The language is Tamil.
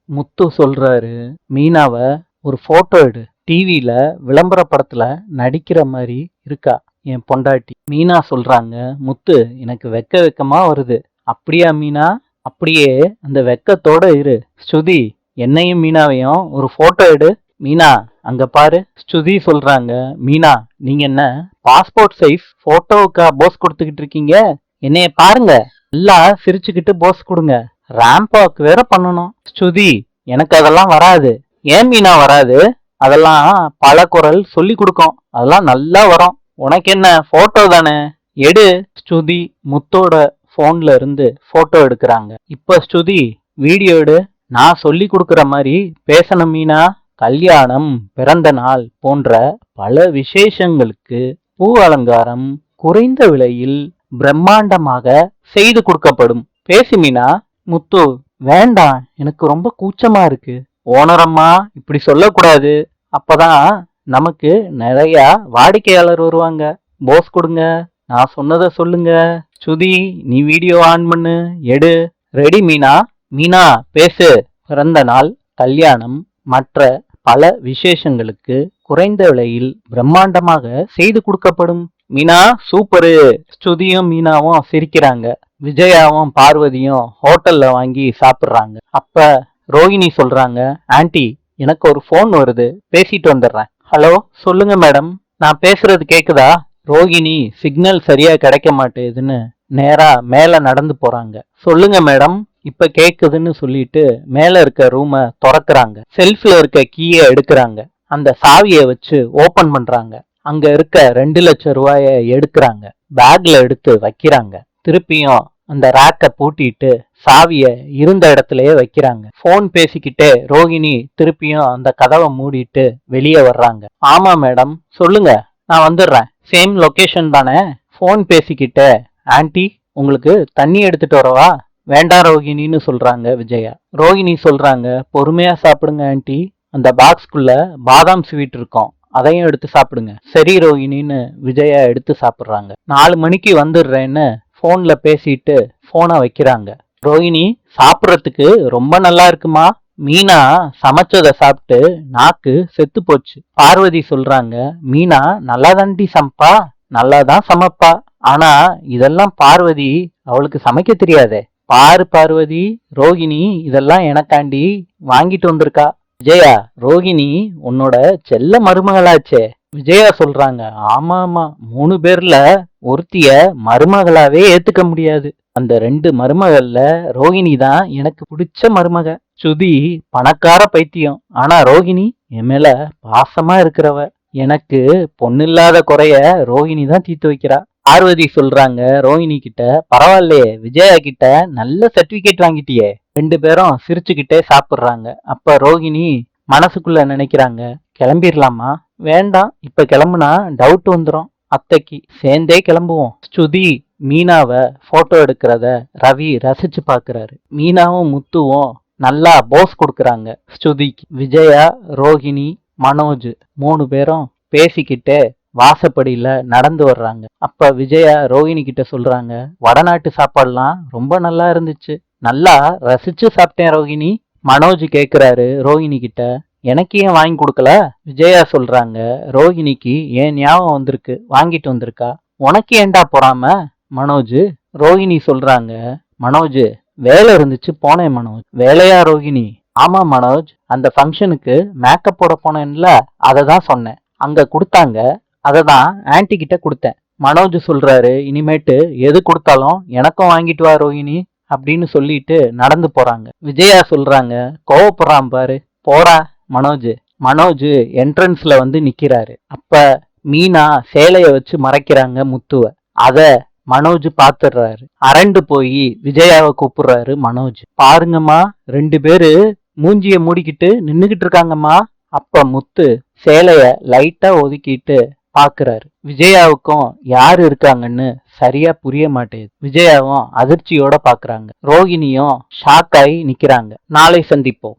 முத்து சொல்றாரு, மீனாவ ஒரு போட்டோ எடு. டிவில விளம்பர படத்துல நடிக்கிற மாதிரி இருக்கா என் பொண்டாட்டி. மீனா சொல்றாங்க, முத்து எனக்கு வெக்க வெக்கமா வருது. அப்படியா மீனா? அப்படியே அந்த வெக்கத்தோட இரு. ஸ்ருதி, என்னையும் மீனாவையும் ஒரு போட்டோ எடு. மீனா, அங்க பாரு. ஸ்ருதி சொல்றாங்க, மீனா நீங்க என்ன பாஸ்போர்ட் சைஸ் போட்டோவுக்கா போஸ் கொடுத்துக்கிட்டு இருக்கீங்க? என்னைய பாருங்க. நல்லா சிரிச்சுக்கிட்டு போஸ் கொடுங்க. ரேம்ப் வாக் வேற பண்ணணும். ஸ்ருதி, எனக்கு அதெல்லாம் வராது. ஏன் மீனா வராது? அதெல்லாம் பல குரல் சொல்லி கொடுக்கும். அதெல்லாம் நல்லா வரும். உனக்கு என்ன, போட்டோ தானே, எடு. ஸ்ருதி முத்தோட போன்ல இருந்து போட்டோ எடுக்கிறாங்க. இப்ப ஸ்ருதி, வீடியோ எடு. நான் சொல்லி கொடுக்கற மாதிரி பேசணும் மீனா. கல்யாணம், பிறந்த நாள் போன்ற பல விசேஷங்களுக்கு பூ அலங்காரம் குறைந்த விலையில் பிரம்மாண்டமாக செய்து கொடுக்கப்படும். பேசு மீனா. முத்து, வேண்டாம், எனக்கு ரொம்ப கூச்சமா இருக்கு. ஓனரம்மா, இப்படி சொல்லக்கூடாது. அப்பதான் நமக்கு நிறைய வாடிக்கையாளர் வருவாங்க. போஸ் கொடுங்க. நான் சொன்னதை சொல்லுங்க. சுதி, நீ வீடியோ ஆன் பண்ணு, எடு. ரெடி மீனா. மீனா பேசு. பிறந்த நாள், கல்யாணம் மற்ற பல விசேஷங்களுக்கு குறைந்த விலையில் பிரம்மாண்டமாக செய்து கொடுக்கப்படும். மீனா சூப்பரு. ஸ்ருதியும் மீனாவும் சிரிக்கிறாங்க. விஜயாவும் பார்வதியும் ஹோட்டல்ல வாங்கி சாப்பிடுறாங்க. அப்ப ரோஹிணி சொல்றாங்க, ஆன்ட்டி எனக்கு ஒரு போன் வருது, பேசிட்டு வந்துடுறேன். ஹலோ, சொல்லுங்க மேடம். நான் பேசுறது கேக்குதா? ரோஹிணி, சிக்னல் சரியா கிடைக்க மாட்டேதுன்னு நேரா மேல நடந்து போறாங்க. சொல்லுங்க மேடம், இப்ப கேக்குதுன்னு சொல்லிட்டு மேல இருக்க ரூமை திறக்கிறாங்க. செல்ஃப்ல இருக்க கீயை எடுக்கிறாங்க. அந்த சாவியை வச்சு ஓபன் பண்றாங்க. அங்க இருக்க 2 லட்சம் ரூபாய எடுக்கிறாங்க. பேக்ல எடுத்து வைக்கிறாங்க. திருப்பியும் அந்த ரேக்க பூட்டிட்டு சாவிய இருந்த இடத்துலயே வைக்கிறாங்க. போன் பேசிக்கிட்டே ரோஹிணி திருப்பியும் அந்த கதவை மூடிட்டு வெளியே வர்றாங்க. ஆமா மேடம், சொல்லுங்க, நான் வந்துடுறேன். சேம் லொகேஷன் தானே? போன் பேசிக்கிட்டே, ஆன்ட்டி உங்களுக்கு தண்ணி எடுத்துட்டு வரவா? வேண்டாம் ரோஹிணின்னு சொல்றாங்க விஜயா. ரோஹிணி சொல்றாங்க, பொறுமையா சாப்பிடுங்க ஆன்ட்டி. அந்த பாக்ஸ்குள்ள பாதாம் ஸ்வீட் இருக்கும், அதையும் எடுத்து சாப்பிடுங்க. சரி ரோஹிணின்னு விஜயா எடுத்து சாப்பிடுறாங்க. 4 மணிக்கு வந்துடுறேன்னு போன்ல பேசிட்டு போனை வைக்கிறாங்க. ரோஹிணி, சாப்பிட்றதுக்கு ரொம்ப நல்லா இருக்குமா? மீனா சமைச்சதை சாப்பிட்டு நாக்கு செத்து போச்சு. பார்வதி சொல்றாங்க, மீனா நல்லா தாண்டி சமைப்பா. நல்லாதான் சமைப்பா. ஆனா இதெல்லாம் பார்வதி, அவளுக்கு சமைக்க தெரியாதே. பாரு பார்வதி, ரோஹிணி இதெல்லாம் எனக்காண்டி வாங்கிட்டு வந்திருக்கா. விஜயா, ரோஹிணி உன்னோட செல்ல மருமகளாச்சே. விஜயா சொல்றாங்க, ஆமா ஆமா, 3 பேர்ல ஒருத்திய மருமகளாவே ஏத்துக்க முடியாது. அந்த 2 மருமகள்ல ரோஹிணி தான் எனக்கு பிடிச்ச மருமக. சுதி பணக்கார பைத்தியம், ஆனா ரோஹிணி என் மேல பாசமா இருக்கிறவ. எனக்கு பொண்ணில்லாத குறைய ரோஹிணி தான் தீர்த்து வைக்கிறா. பார்வதி சொல்றாங்க ரோஹிணி கிட்ட, பரவாயில்லையே விஜயா கிட்ட நல்ல சர்டிபிகேட் வாங்கிட்டியே. 2 பேரும் சிரிச்சுக்கிட்டே சாப்பிடுறாங்க. அப்ப ரோஹிணி மனசுக்குள்ள நினைக்கிறாங்க, கிளம்பிடலாமா? வேண்டாம், இப்ப கிளம்புனா டவுட் வந்துடும் அத்தைக்கு. சேர்ந்தே கிளம்புவோம். ஸ்ருதி மீனாவ போட்டோ எடுக்கிறத ரவி ரசிச்சு பாக்குறாரு. மீனாவும் முத்துவும் நல்லா போஸ் கொடுக்கறாங்க ஸ்ருதிக்கு. விஜயா, ரோஹிணி, மனோஜ் 3 பேரும் பேசிக்கிட்டே வாசப்படியில நடந்து வர்றாங்க. அப்ப விஜயா ரோஹிணி கிட்ட சொல்றாங்க, வடநாட்டு சாப்பாடுலாம் ரொம்ப நல்லா இருந்துச்சு, நல்லா ரசிச்சு சாப்பிட்டேன் ரோஹிணி. மனோஜ் கேக்குறாரு ரோஹிணி கிட்ட, எனக்கு ஏன் வாங்கி கொடுக்கல? விஜயா சொல்றாங்க, ரோஹிணிக்கு ஏன் ஞாபகம் வந்திருக்கு, வாங்கிட்டு வந்திருக்கா. உனக்கு ஏண்டா பொறாம மனோஜ்? ரோஹிணி சொல்றாங்க, மனோஜ் வேலை இருந்துச்சு போனேன் மனோஜ். வேலையா ரோஹிணி? ஆமா மனோஜ், அந்த ஃபங்க்ஷனுக்கு மேக்கப் போட போனேன்ல, அதை தான் சொன்னேன். அங்க கொடுத்தாங்க, அதை தான் ஆன்ட்டி கிட்ட கொடுத்தேன். மனோஜ் சொல்றாரு, இனிமேட்டு எது கொடுத்தாலும் எனக்கும் வாங்கிட்டு வா ரோஹிணி அப்படின்னு சொல்லிட்டு நடந்து போறாங்க. விஜயா சொல்றாங்க, கோவப்படுறான் பாரு, போறா மனோஜ். மனோஜ் என்ட்ரன்ஸ்ல வந்து நிக்கிறாரு. அப்ப மீனா சேலைய வச்சு மறைக்கிறாங்க முத்துவ. அத மனோஜ் பாத்துடுறாரு. அரண்டு போய் விஜயாவை கூப்பிடுறாரு மனோஜ். பாருங்கம்மா, 2 பேரு மூஞ்சிய மூடிக்கிட்டு நின்னுகிட்டு இருக்காங்கம்மா. அப்ப முத்து சேலைய லைட்டா ஒதுக்கிட்டு பாக்குறாரு. விஜயாவுக்கும் யாரு இருக்காங்கன்னு சரியா புரிய மாட்டேங்குது. விஜயாவும் அதிர்ச்சியோட பாக்குறாங்க. ரோஹிணியும் ஷாக் ஆகி நிக்கிறாங்க. நாளை சந்திப்போம்.